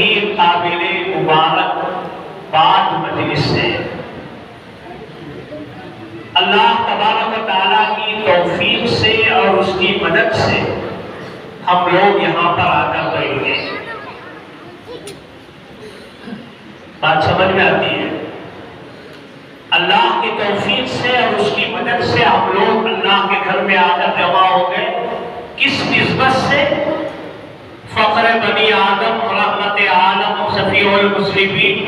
ہی قابل مبارک بات مجلس ہے۔ اللہ تبارک و تعالیٰ کی توفیق سے اور اس کی مدد سے ہم لوگ یہاں پر آ کر بیٹھ گئے۔ بات سمجھ میں آتی ہے؟ اللہ کی توفیق سے اور اس کی مدد سے ہم لوگ اللہ کے گھر میں آ کر جمع ہو گئے۔ کس نسبت سے؟ فخر بنی آدم، رحمت عالم، شفیع المسلمین،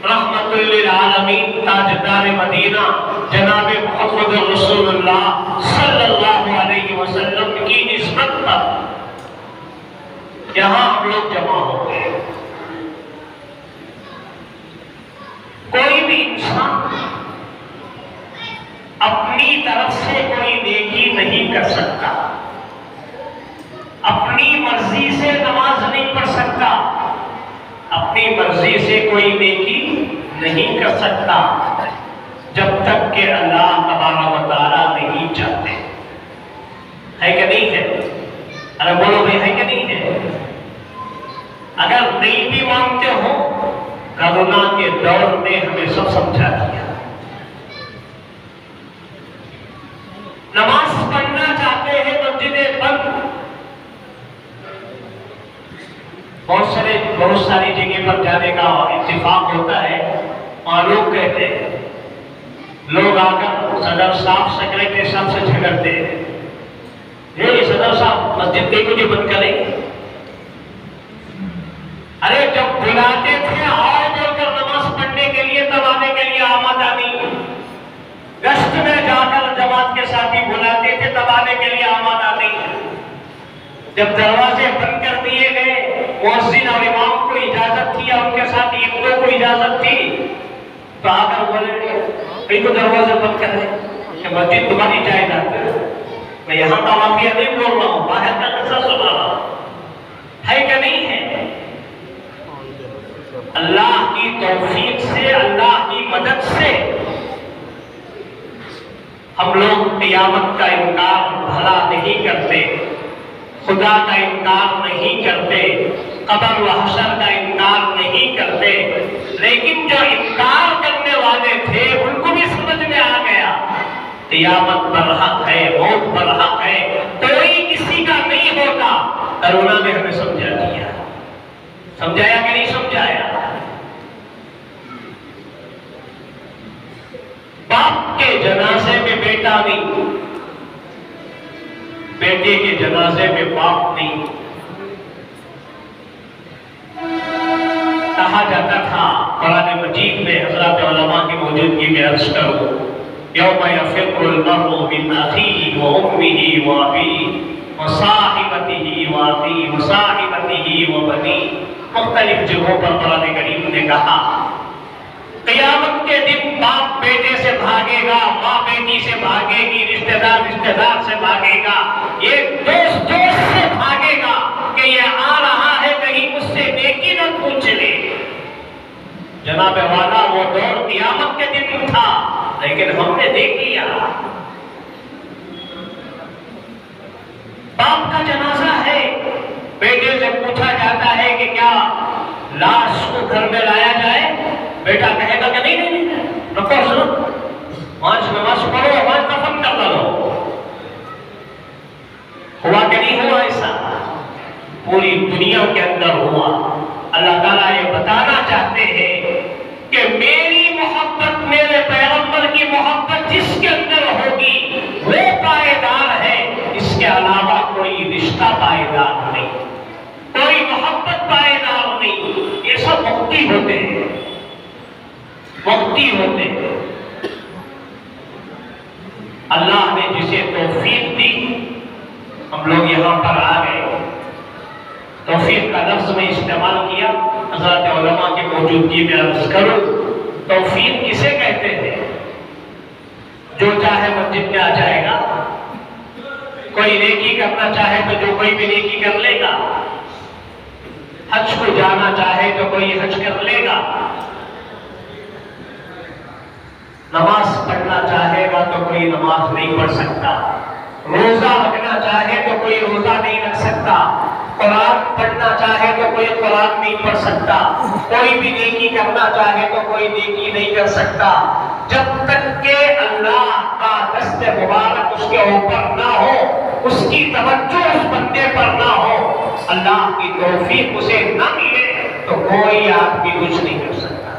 رحمت للعالمین، تاجدار مدینہ جناب محمد رسول اللہ صلی اللہ علیہ وسلم کی نسبت پر یہاں ہم لوگ جمع ہو گئے۔ کوئی بھی انسان اپنی طرف سے کوئی نیکی نہیں کر سکتا، اپنی مرضی سے نماز نہیں پڑھ سکتا، اپنی مرضی سے کوئی نیکی نہیں کر سکتا جب تک کہ اللہ تبارک و تعالیٰ نہیں چاہتے۔ ہے کہ نہیں ہے؟ ارے بولو بھائی، ہے کہ نہیں ہے؟ اگر نہیں بھی مانتے ہو، کرونا کے دور میں ہمیں سب سمجھا دیا۔ نماز پڑھنا چاہتے ہیں مسجدیں بند، بہت ساری جگہ پر جانے کا اتفاق ہوتا ہے اور لوگ کہتے ہیں، لوگ آ کر صدر صاحب سیکرٹری صاحب سے جھگڑتے ہیں، یہ صدر صاحب مسجد دیکھو جی بند کریں۔ ارے جب بلاتے تھے آؤ بول کر نماز پڑھنے کے لیے، تب آنے کے لیے آمادانی، گشت میں جا کر جماعت کے ساتھی بلاتے تھے تب آنے کے لیے آمادانی، جب دروازے بند کر دیے گئے، مؤذن اور امام کو اجازت تھی اور ان کے ساتھ ایک کو اجازت تھی، تو آ کر بولے کہیں کو دروازے بند کر دیں کہ مسجد تمہاری جائیداد ہے۔ میں یہاں کا واقعہ نہیں بول رہا ہوں، باہر کا قصہ سنا رہا ہوں۔ ہے کہ نہیں ہے؟ اللہ کی توفیق سے، اللہ کی مدد سے ہم لوگ قیامت کا انکار بھلا نہیں کرتے، خدا کا انکار نہیں کرتے، قبر و حشر کا انکار نہیں کرتے، لیکن جو انکار کرنے والے تھے ان کو بھی سمجھ میں آ گیا قیامت برحق ہے، موت برحق ہے، کوئی کسی کا نہیں ہوتا۔ کرونا نے ہمیں سمجھا دیا، سمجھایا کہ نہیں سمجھایا؟ باپ کے جنازے میں بیٹا نہیں، بیٹے کے جنازے میں باپ نہیں۔ کہا جاتا تھا قرآن مجید میں، حضرات علماء کی موجودگی میں عرض کروں، یوم یفر المرء من اخیہ وامہ وابیہ وصاحبتہ واخیہ وصاحبتہ وبنیہ، مختلف جگہوں پر قرآن کریم نے کہا قیامت کے دن باپ بیٹے سے بھاگے گا، ماں بیٹی سے بھاگے گی، رشتہ دار سے بھاگے گا، یہ دوست سے بھاگے گا کہ یہ آ رہا ہے کہیں مجھ سے نیکی نہ پوچھ لے۔ جناب والا وہ دور قیامت کے دن تھا، لیکن ہم نے دیکھ لیا باپ کا جنازہ ہے، بیٹے سے پوچھا جاتا ہے کہ کیا لاش کو گھر میں لایا جائے؟ بیٹا کہے گا کہ نہیں، رکو سنو، پانچ نماز پڑھو، پانچ کفن کر لو۔ ہوا کہ نہیں ہوا ایسا؟ پوری دنیا کے اندر ہوا۔ اللہ تعالیٰ یہ بتانا چاہتے ہیں کہ میری محبت، میرے پیغمبر کی محبت جس کے اندر ہوگی وہ پائیدار ہے، اس کے علاوہ کوئی رشتہ پائیدار نہیں، کوئی محبت پائیدار نہیں۔ یہ سب وقتی ہوتے ہیں، وقتی ہوتے ہیں۔ اللہ نے جسے توفیق دی، ہم لوگ یہاں پر آ گئے۔ توفیق کا لفظ میں استعمال کیا، حضرات علماء کی موجودگی میں عرض کروں، توفیق کسے کہتے ہیں؟ جو چاہے مسجد میں آ جائے گا، کوئی نیکی کرنا چاہے تو جو کوئی بھی نیکی کر لے گا، حج کو جانا چاہے تو کوئی حج کر لے گا، نماز پڑھنا چاہے گا تو کوئی نماز نہیں پڑھ سکتا، روزہ رکھنا چاہے تو کوئی روزہ نہیں رکھ سکتا، قرآن پڑھنا چاہے تو کوئی قرآن نہیں پڑھ سکتا، کوئی بھی نیکی کرنا چاہے تو کوئی نیکی نہیں کر سکتا، جب تک کہ اللہ کا دست مبارک اس کے اوپر نہ ہو، اس کی توجہ اس بندے پر نہ ہو، اللہ کی توفیق اسے نہ ملے تو کوئی آدمی کچھ نہیں کر سکتا۔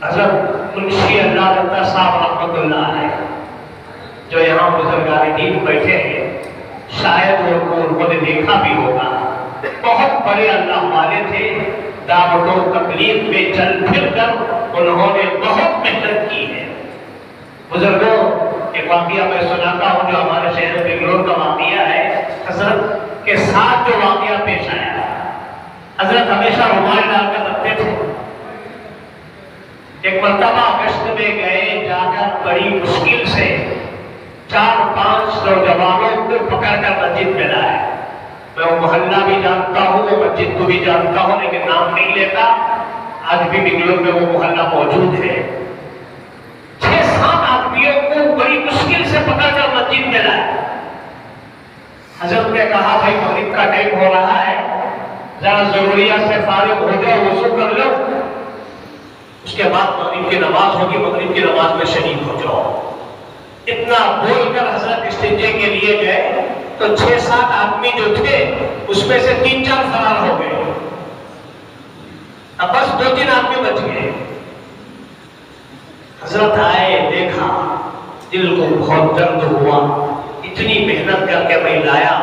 حضرت منشی اللہ دتا صاحب رحمۃ اللہ علیہ جو یہاں بزرگان دین بیٹھے ہیں، شاید وہ انہوں نے دیکھا بھی ہوگا، بہت بڑے اللہ والے تھے، دعوت و تبلیغ میں چل پھر کر انہوں نے بہت محنت کی ہے۔ بزرگوں، ایک واقعہ میں سناتا ہوں جو ہمارے شہر بنگلور کا واقعہ ہے۔ حضرت کے ساتھ جو واقعہ پیش آیا، حضرت ہمیشہ رومال ڈال کر رکھتے تھے۔ ایک مرتبہ گشت میں گئے، جا کر بڑی مشکل سے 4-5 نوجوانوں کو پکڑ کر مسجد میں لائے۔ میں وہ محلہ بھی جانتا ہوں، وہ مسجد کو بھی جانتا ہوں، لیکن نام نہیں لیتا۔ آج بھی بنگلور میں وہ محلہ موجود ہے۔ 6-7 آدمیوں کو بڑی مشکل سے پکڑ کر مسجد میں لائے۔ حضرت نے کہا بھائی مغرب کا ٹائم ہو رہا ہے، ذرا ضروریات سے فارغ ہو جاؤ، وضو کر لو، اس کے بعد مغرب کی نماز ہوگی، مغرب کی نماز میں شریک ہو جاؤ۔ اتنا بول کر حضرت استنجے کے لیے گئے تو 6-7 آدمی جو تھے اس میں سے 3-4 فرار ہو گئے، اب بس 2-3 آدمی بچ گئے۔ حضرت آئے، دیکھا، دل کو بہت درد ہوا، اتنی محنت کر کے میں لایا،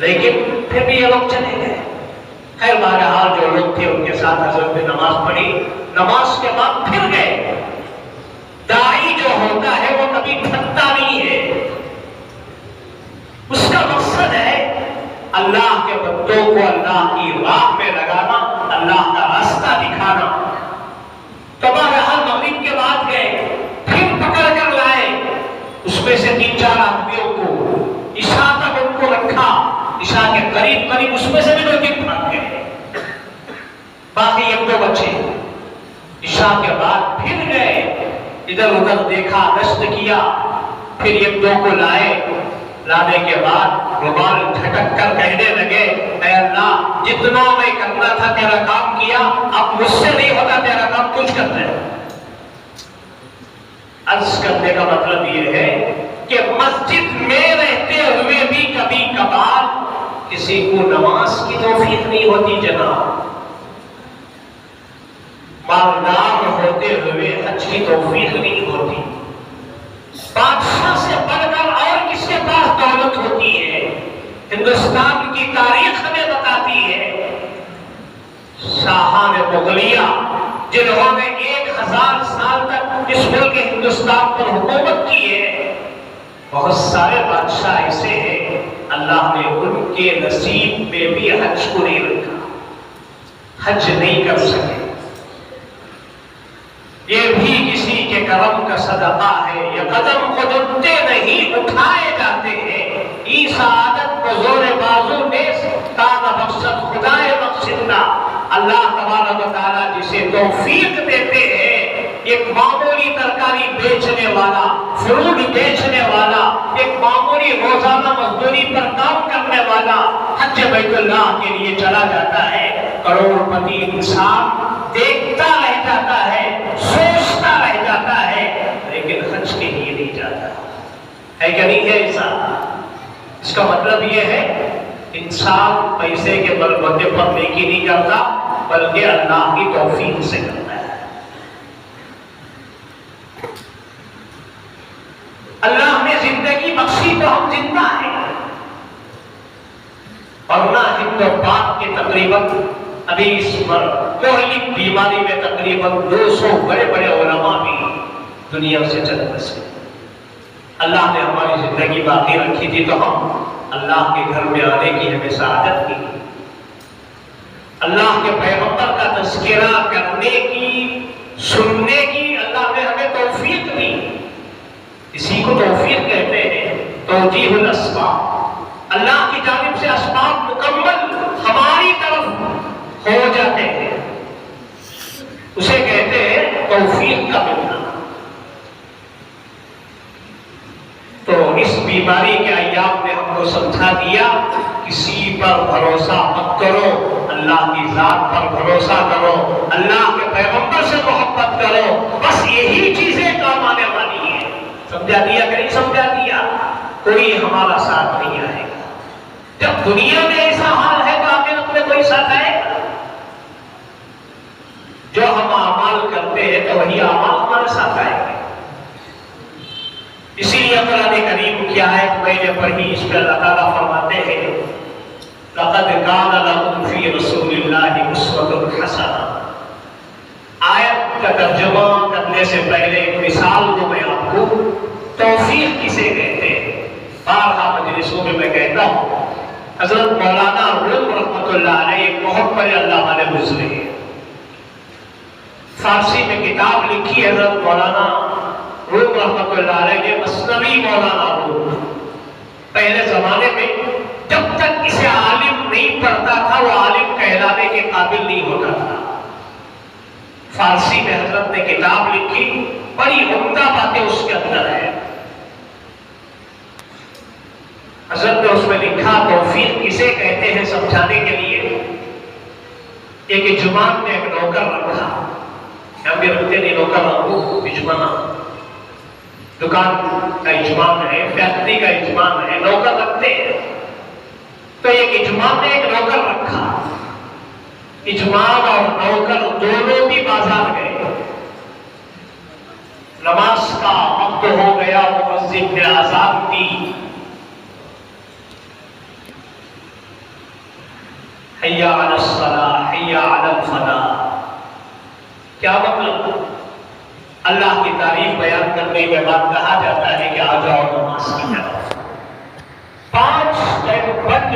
لیکن پھر بھی یہ لوگ چلے گئے۔ خیر بہرحال جو لوگ تھے ان کے ساتھ حضرت نے نماز پڑھی، نماز کے بعد پھر گئے۔ داعی جو ہوتا ہے وہ کبھی تھکتا نہیں ہے، اس کا مقصد ہے اللہ کے بندوں کو اللہ کی راہ میں لگانا، اللہ کا راستہ دکھانا۔ تو بہرحال مغرب کے بعد گئے، پھر پکڑ کر لائے، اس میں سے 3-4 آدمیوں کو عشاء تک ان کو رکھا، عشاء کے قریب اس میں سے بھی 2-3 بھاگ گئے، باقی 1-2 بچے۔ عشاء کے بعد پھر گئے، ادھر ادھر دیکھا، گشت کیا، پھر 1-2 کو لائے۔ لانے کے بعد رومال جھٹک کر کہنے لگے، اے اللہ جتنا میں کرنا تھا تیرا کام کیا، اب مجھ سے نہیں ہوتا، تیرا کام کچھ کرنا ہے۔ عرض کرنے کا مطلب یہ ہے کہ مسجد میں رہتے ہوئے بھی کبھی کبھار کسی کو نماز کی توفیق نہیں ہوتی جناب، مالدار ہوتے ہوئے حج کی توفیق نہیں ہوتی، بادشاہ سے بڑھ کر اور کس کے پاس دولت ہوتی ہے؟ ہندوستان کی تاریخ ہمیں بتاتی ہے شاہان مغلیہ جنہوں نے 1000 سال تک اس ملک ہندوستان پر حکومت کی ہے، بہت سارے بادشاہ ایسے ہیں اللہ نے ان کے نصیب میں بھی حج کو نہیں رکھا، حج نہیں کر سکے۔ یہ بھی کسی کے کرم کا صدقہ ہے، یہ قدم قدرتے نہیں اٹھائے جاتے ہیں۔ ای سعادت کو زور بازو نیس تانا مقصد خدائے مقصدنا، اللہ تبارک و تعالیٰ جسے توفیق دیتے ہیں، ایک معمولی ترکاری بیچنے والا، فروٹ بیچنے والا، ایک معمولی روزانہ مزدوری پر کام کرنے والا حج بیت اللہ کے لیے چلا جاتا ہے، کروڑ پتی انسان دیکھتا رہ جاتا ہے، سوچتا رہ جاتا ہے، لیکن حج کے لیے نہیں جاتا ہے کہ نہیں ہے ایسا؟ اس کا مطلب یہ ہے انسان پیسے کے بل بوتے پر نیکی نہیں کرتا بلکہ اللہ کی توفیق سے کرتا ہے۔ اللہ نے زندگی بخشی تو ہم زندہ ہیں، ورنہ ہند و پاک کے تقریباً ابھی اس پر کوہلک بیماری میں تقریباً 200 بڑے بڑے علماء بھی دنیا سے چل بسے۔ اللہ نے ہماری زندگی باقی رکھی تھی تو ہم اللہ کے گھر میں آنے کی ہمیں سعادت کی، اللہ کے پیغمبر کا تذکرہ کرنے کی، سننے کی اللہ نے ہمیں توفیق دی۔ اسی کو توفیق کہتے ہیں، توجیہ الاسباب، اللہ کی جانب سے اسباب مکمل ہماری طرف ہو جاتے ہیں، اسے کہتے ہیں توفیق کا ملنا۔ بیماری کے ایام نے ہم کو سمجھا دیا کسی پر بھروسہ مت کرو، اللہ کی ذات پر بھروسہ کرو، اللہ کے پیغمبر سے محبت کرو، بس یہی چیزیں کام آنے والی ہیں۔ سمجھا دیا کہ نہیں سمجھا دیا؟ کوئی ہمارا ساتھ نہیں آئے گا۔ جب دنیا میں ایسا حال ہے تو آخرت میں کوئی ساتھ آئے گا؟ جو ہم اعمال کرتے ہیں تو وہی اعمال ہمارے ساتھ آئے گے۔ اسی لیے قرآن کریم کی آیت میں نے پڑھی، اس پہ اللہ تعالیٰ فرماتے ہیں لَقَدْ كَانَ لَكُمْ فِي رَسُولِ اللَّهِ أُسْوَةٌ حَسَنَةٌ۔ آیت کا ترجمہ کرنے سے پہلے ایک مثال کو میں آپ کو توفیق کسے کہتے ہیں بارہا مجلسوں میں کہتا ہوں۔ حضرت مولانا روم رحمۃ اللہ علیہ ایک بہت بڑے اللہ والے گزرے ہیں، فارسی میں کتاب لکھی حضرت مولانا روم رحمۃ اللہ علیہ نے، مثنوی مولانا روم۔ پہلے زمانے میں جب تک اسے عالم نہیں پڑھتا تھا وہ عالم کہلانے کے قابل نہیں ہوتا تھا۔ فارسی میں حضرت نے کتاب لکھی، بڑی عمدہ باتیں اس کے اندر ہے۔ حضرت نے اس میں لکھا توفیق کسے کہتے ہیں سمجھانے کے لیے۔ ایک یجمان نے ایک نوکر رکھا، ہم بھی رکھتے نہیں نوکر رکھو، یجمانہ دکان کا یجمان ہے، فیکٹری کا یجمان ہے، نوکر رکھتے ہیں۔ تو ایک یجمان نے ایک نوکر رکھا، یجمان اور نوکر دونوں بھی بازار گئے، نماز کا وقت ہو گیا، وہ مسجد نے آزان دی، حی علی الصلاۃ حی علی الفلاح۔ کیا مطلب؟ اللہ کی تعریف بیان کرنے کے بعد کہا جاتا ہے کہ آ جاؤ نماز کی طرف۔ 5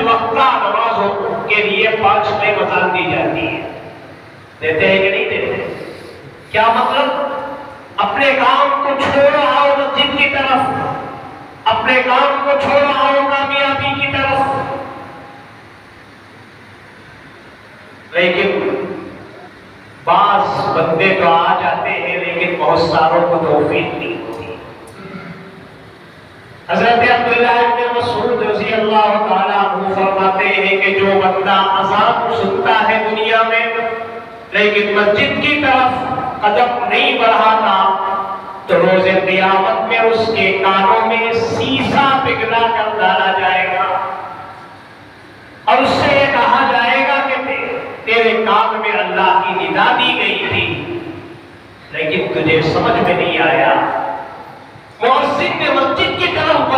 وقتہ نمازوں کے لیے 5 ٹائم اذان دی جاتی ہے، دیتے ہیں کہ نہیں دیتے؟ کیا مطلب؟ اپنے کام کو چھوڑو آؤ مسجد کی طرف، اپنے کام کو چھوڑو آؤ کامیابی کی طرف۔ لیکن بعض بندے تو آ جاتے ہیں لیکن بہت ساروں کو توفیق نہیں ہوتی۔ حضرت عبداللہ ابن مسعود رضی اللہ تعالیٰ عنہ فرماتے ہیں کہ جو بندہ اذان سنتا ہے دنیا میں لیکن مسجد کی طرف قدم نہیں بڑھاتا تو روز قیامت میں اس کے کانوں میں سیسا پگھلا کر ڈالا جائے گا اور اس سے یہ کہا جائے گا کہ تیرے کان میں اللہ کی ندا دی گئی تھی لیکن تجھے سمجھ میں نہیں آیا۔ مؤذن نے مسجد کی طرف